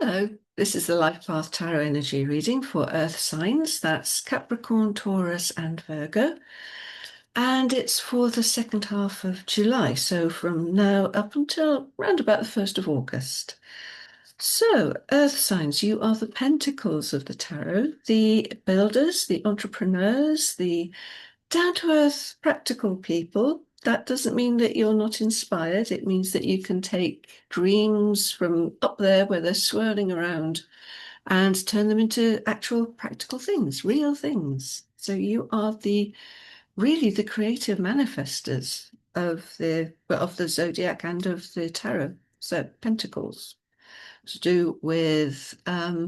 Hello, this is the Life Path Tarot Energy reading for Earth signs. That's Capricorn, Taurus, and Virgo. And it's for the second half of July, so from now up until round about the 1st of August. So, Earth signs, you are the pentacles of the tarot, the builders, the entrepreneurs, the down-to-earth, practical people. That doesn't mean that you're not inspired. It means that you can take dreams from up there where they're swirling around and turn them into actual practical things, real things. So you are the really the creative manifestors of the zodiac and of the tarot. So pentacles to do with yeah,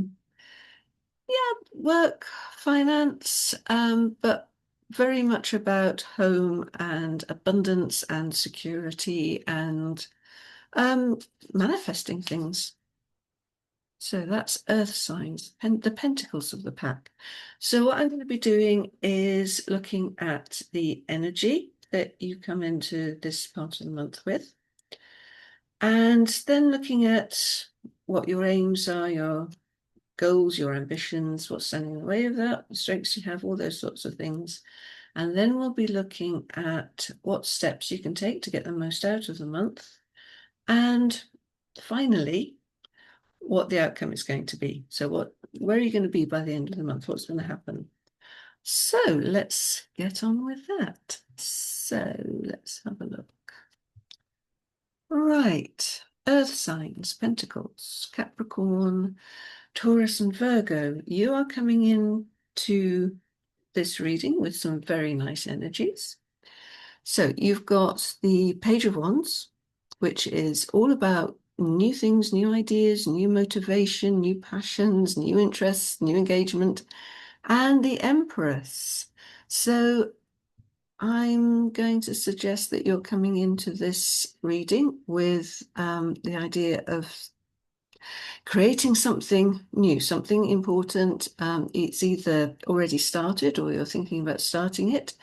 work, finance, but very much about home and abundance and security and um, manifesting things. So that's earth signs, the pentacles of the pack. So what I'm going to be doing is looking at the energy that you come into this part of the month with, and then looking at what your aims are, your goals, your ambitions, what's standing in the way of that, the strengths you have, all those sorts of things. And then we'll be looking at what steps you can take to get the most out of the month. And finally, what the outcome is going to be. So where are you going to be by the end of the month? What's going to happen? So let's get on with that. So let's have a look. Right. Earth signs, Pentacles, Capricorn, Taurus and Virgo. You are coming in to this reading with some very nice energies. So you've got the Page of Wands, which is all about new things, new ideas, new motivation, new passions, new interests, new engagement, and the Empress. So I'm going to suggest that you're coming into this reading with the idea of creating something new, something important. It's either already started or you're thinking about starting it.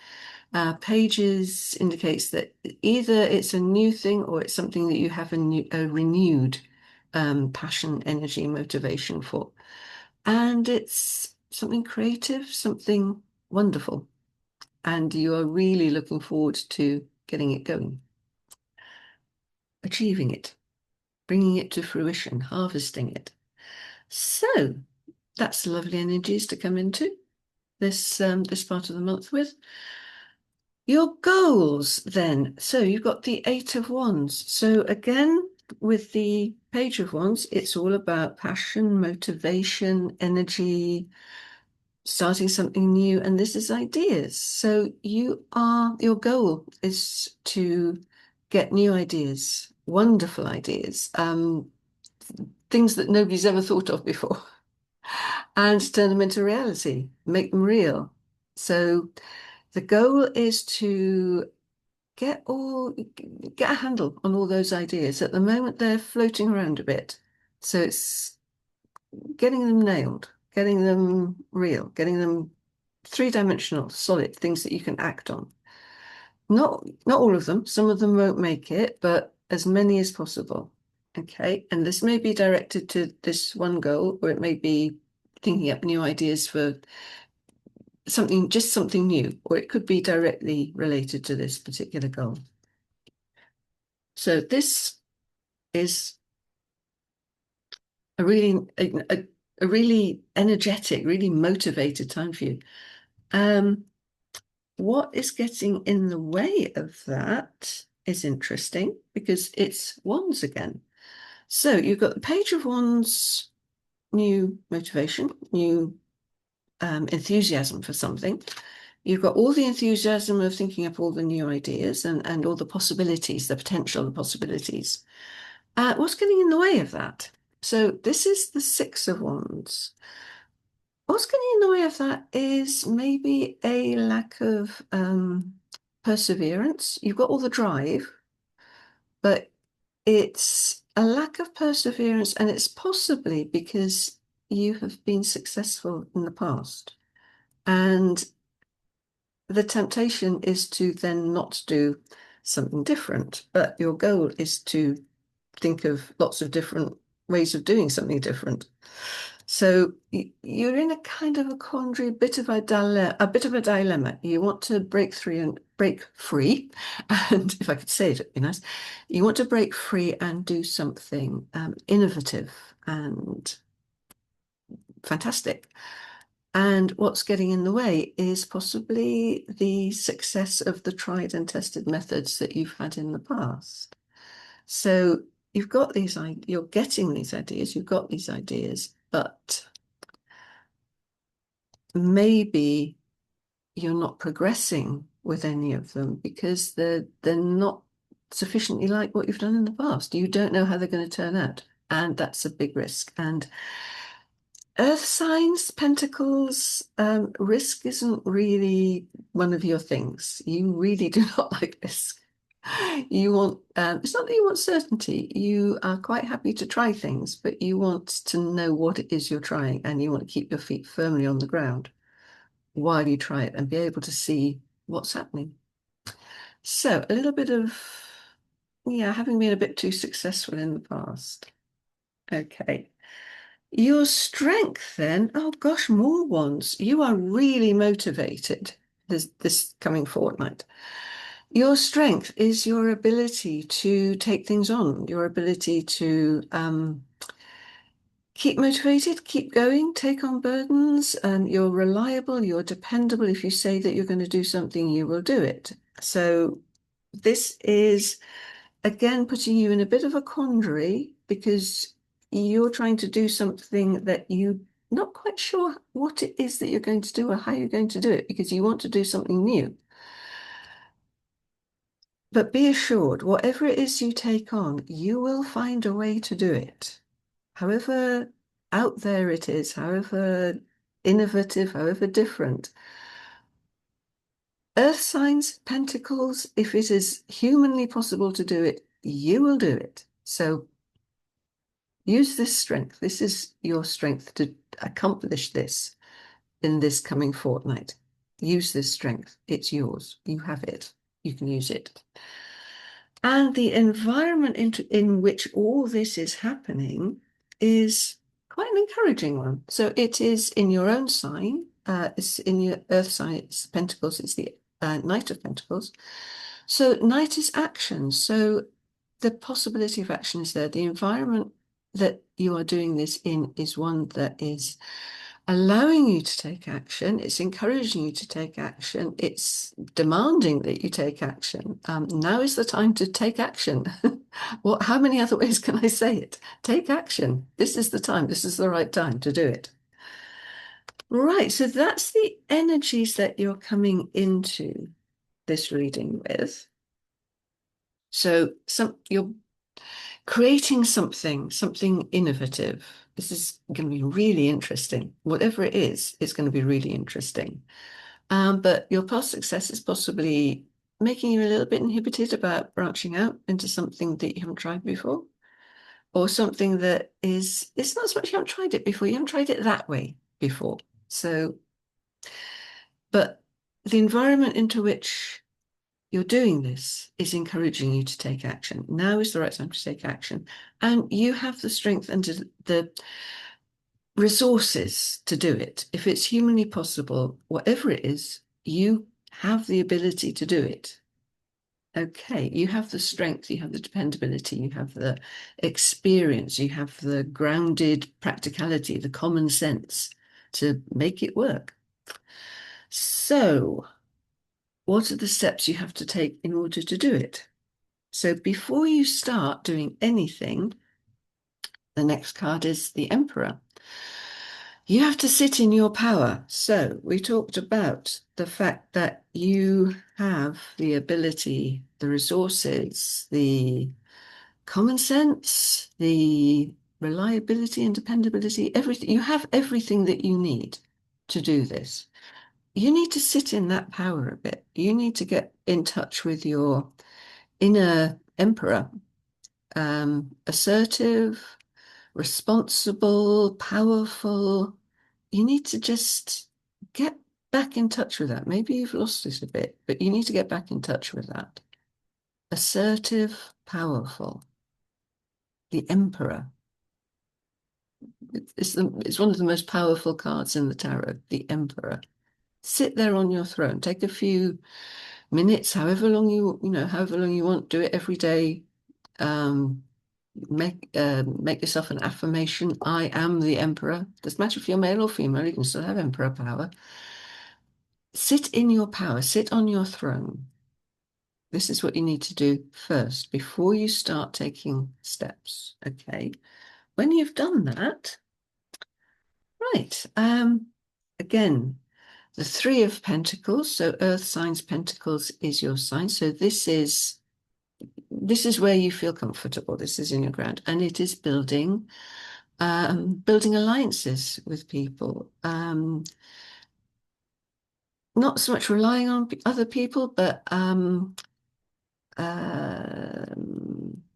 Pages indicates that either it's a new thing or it's something that you have a renewed passion, energy, motivation for. And it's something creative, something wonderful. And you are really looking forward to getting it going, achieving it, bringing it to fruition, harvesting it. So that's lovely energies to come into this part of the month with. Your goals then. So you've got the Eight of Wands. So again, with the Page of Wands, it's all about passion, motivation, energy, starting something new, and this is ideas. So your goal is to get new ideas, wonderful ideas, things that nobody's ever thought of before, and turn them into reality, make them real. So the goal is to get a handle on all those ideas. At the moment, they're floating around a bit. So it's getting them nailed, getting them real, getting them three-dimensional, solid things that you can act on. Not all of them. Some of them won't make it, but as many as possible. Okay. And this may be directed to this one goal, or it may be thinking up new ideas for something, just something new, or it could be directly related to this particular goal. So this is a really energetic, really motivated time for you. What is getting in the way of that is interesting because it's wands again. So you've got the Page of Wands, new motivation, new enthusiasm for something. You've got all the enthusiasm of thinking up all the new ideas and all the possibilities, the potential, the possibilities. What's getting in the way of that? So this is the Six of Wands. What's getting in the way of that is maybe a lack of perseverance. You've got all the drive, but it's a lack of perseverance, and it's possibly because you have been successful in the past. And the temptation is to then not do something different, but your goal is to think of lots of different ways of doing something different. So you're in a kind of a quandary, a bit of a dilemma. You want to break free, and if I could say it, it'd be nice. You want to break free and do something innovative and fantastic. And what's getting in the way is possibly the success of the tried and tested methods that you've had in the past. So you've got you're getting these ideas, you've got these ideas, but maybe you're not progressing with any of them because they're not sufficiently like what you've done in the past. You don't know how they're going to turn out, and that's a big risk. And Earth signs, Pentacles, risk isn't really one of your things. You really do not like risk. You want, it's not that you want certainty. You are quite happy to try things, but you want to know what it is you're trying, and you want to keep your feet firmly on the ground while you try it and be able to see what's happening. So a little bit of, yeah, having been a bit too successful in the past. Okay. Your strength then, oh gosh, more ones. You are really motivated this coming fortnight. Your strength is your ability to take things on, your ability to keep motivated, keep going, take on burdens. You're reliable, you're dependable. If you say that you're going to do something, you will do it. So this is, again, putting you in a bit of a quandary because you're trying to do something that you're not quite sure what it is that you're going to do or how you're going to do it because you want to do something new. But be assured, whatever it is you take on, you will find a way to do it. However out there it is, however innovative, however different. Earth signs, Pentacles, if it is humanly possible to do it, you will do it. So use this strength. This is your strength to accomplish this in this coming fortnight. Use this strength. It's yours. You have it. You can use it. And the environment in which all this is happening is quite an encouraging one. So it is in your own sign. It's in your earth sign. It's Pentacles. It's the Knight of Pentacles. So Knight is action. So the possibility of action is there. The environment that you are doing this in is one that is allowing you to take action. It's encouraging you to take action. It's demanding that you take action. Now is the time to take action. How many other ways can I say it? Take action. This is the time. This is the right time to do it. Right. So that's the energies that you're coming into this reading with. So you're creating something innovative. This is going to be really interesting. Whatever it is, it's going to be really interesting. But your past success is possibly making you a little bit inhibited about branching out into something that you haven't tried before, or something that it's not so much you haven't tried it before, you haven't tried it that way before. So, but the environment into which you're doing this is encouraging you to take action. Now is the right time to take action. And you have the strength and the resources to do it. If it's humanly possible, whatever it is, you have the ability to do it. Okay, you have the strength, you have the dependability, you have the experience, you have the grounded practicality, the common sense to make it work. So, what are the steps you have to take in order to do it? So before you start doing anything, the next card is the Emperor. You have to sit in your power. So we talked about the fact that you have the ability, the resources, the common sense, the reliability and dependability, everything. You have everything that you need to do this. You need to sit in that power a bit. You need to get in touch with your inner emperor, assertive, responsible, powerful. You need to just get back in touch with that. Maybe you've lost it a bit, but you need to get back in touch with that. Assertive, powerful, the emperor. It's one of the most powerful cards in the tarot, the Emperor. Sit there on your throne. Take a few minutes, however long you want. Do it every day. Um, make yourself an affirmation. I am the Emperor. Doesn't matter if you're male or female. You can still have Emperor power. Sit in your power. Sit on your throne. This is what you need to do first before you start taking steps. Okay. When you've done that, right. Again, the Three of Pentacles. So Earth signs, Pentacles is your sign. So this is where you feel comfortable. This is in your ground, and it is building alliances with people. Not so much relying on other people, but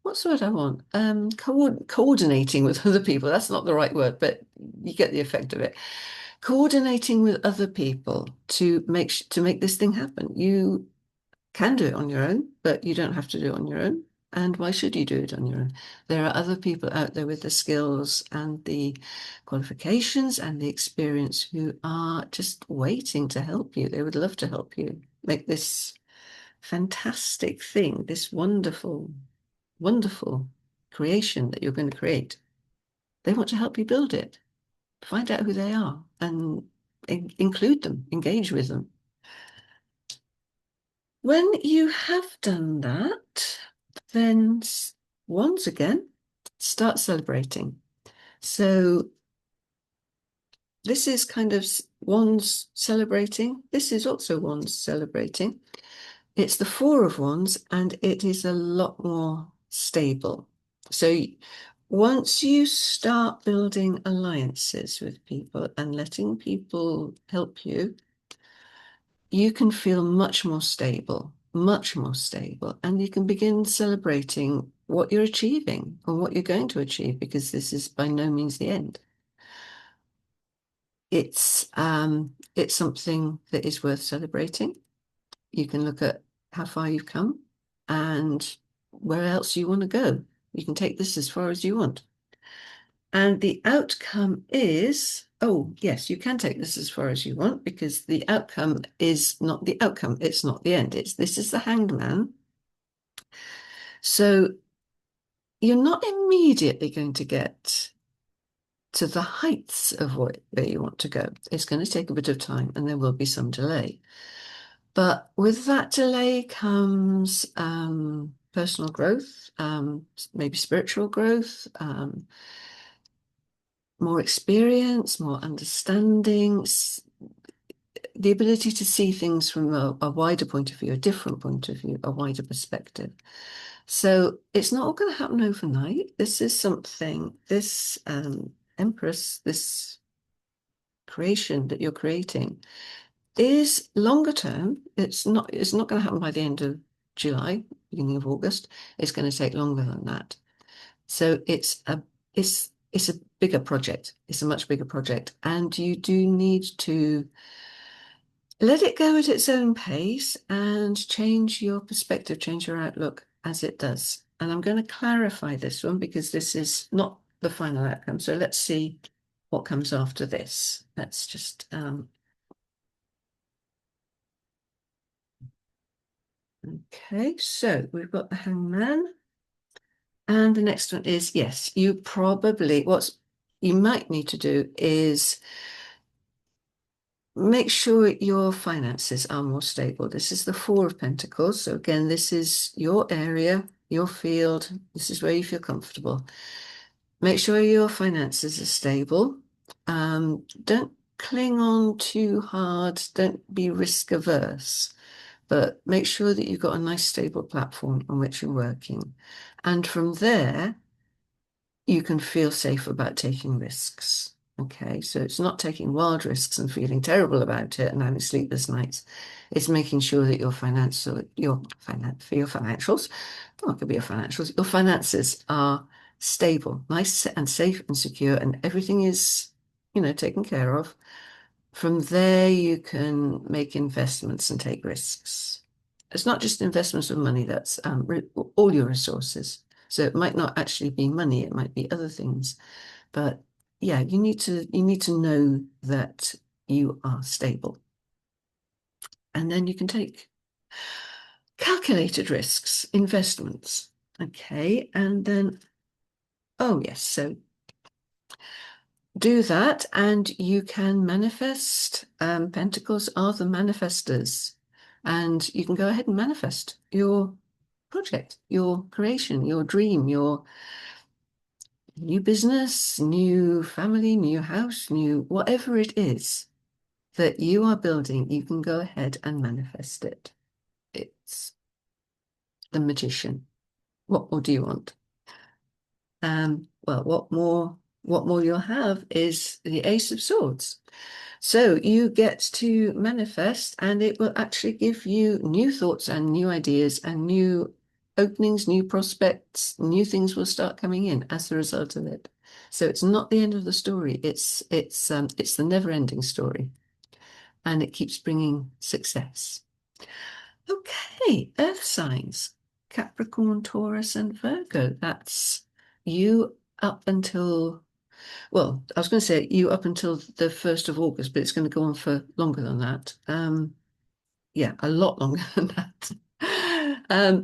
what's the word I want? Coordinating with other people. That's not the right word, but you get the effect of it. Coordinating with other people to make this thing happen. You can do it on your own, but you don't have to do it on your own. And why should you do it on your own? There are other people out there with the skills and the qualifications and the experience who are just waiting to help you. They would love to help you make this fantastic thing, this wonderful, wonderful creation that you're going to create. They want to help you build it. Find out who they are and include them, engage with them. When you have done that, then once again, start celebrating. So this is kind of wands celebrating. This is also wands celebrating. It's the Four of Wands, and it is a lot more stable. So once you start building alliances with people and letting people help you, you can feel much more stable, and you can begin celebrating what you're achieving and what you're going to achieve, because this is by no means the end. It's something that is worth celebrating. You can look at how far you've come and where else you want to go. You can take this as far as you want. And the outcome is, oh, yes, you can take this as far as you want, because the outcome is not the outcome. It's not the end. This is the Hanged Man. So you're not immediately going to get to the heights of where you want to go. It's going to take a bit of time, and there will be some delay. But with that delay comes personal growth, maybe spiritual growth, more experience, more understanding, the ability to see things from a wider point of view, a different point of view, a wider perspective. So it's not all going to happen overnight. This is something, this Empress, this creation that you're creating is longer term. It's not going to happen by the end of July, beginning of August. It's going to take longer than that. So it's a bigger project. It's a much bigger project. And you do need to let it go at its own pace and change your perspective, change your outlook as it does. And I'm going to clarify this one because this is not the final outcome. So let's see what comes after this. Let's just okay, so we've got the Hangman. And the next one is, yes, what you might need to do is make sure your finances are more stable. This is the Four of Pentacles. So again, this is your area, your field. This is where you feel comfortable. Make sure your finances are stable. Don't cling on too hard. Don't be risk averse, but make sure that you've got a nice stable platform on which you're working. And from there, you can feel safe about taking risks. Okay, so it's not taking wild risks and feeling terrible about it and having sleepless nights. It's making sure that your financials, oh, it could be your financials, your finances are stable, nice and safe and secure, and everything is, taken care of. From there, you can make investments and take risks. It's not just investments of money, that's all your resources. So it might not actually be money, it might be other things. But yeah, you need to know that you are stable. And then you can take calculated risks, investments. Okay, and then, oh yes, so do that and you can manifest. Pentacles are the manifestors. And you can go ahead and manifest your project, your creation, your dream, your new business, new family, new house, new whatever it is that you are building, you can go ahead and manifest it. It's the magician. What more do you want? Well, what more you'll have is the Ace of Swords. So you get to manifest, and it will actually give you new thoughts and new ideas and new openings, new prospects, new things will start coming in as a result of it. So it's not the end of the story. It's the never-ending story, and it keeps bringing success. Okay, Earth signs, Capricorn, Taurus, and Virgo. That's you up until, well, I was going to say you up until the 1st of August, but it's going to go on for longer than that. Yeah, a lot longer than that.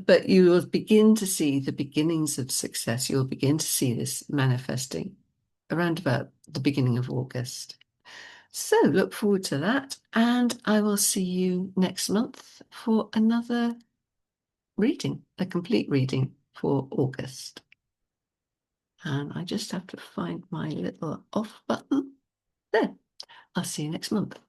But you will begin to see the beginnings of success. You'll begin to see this manifesting around about the beginning of August. So look forward to that. And I will see you next month for another reading, a complete reading for August. And I just have to find my little off button. There. I'll see you next month.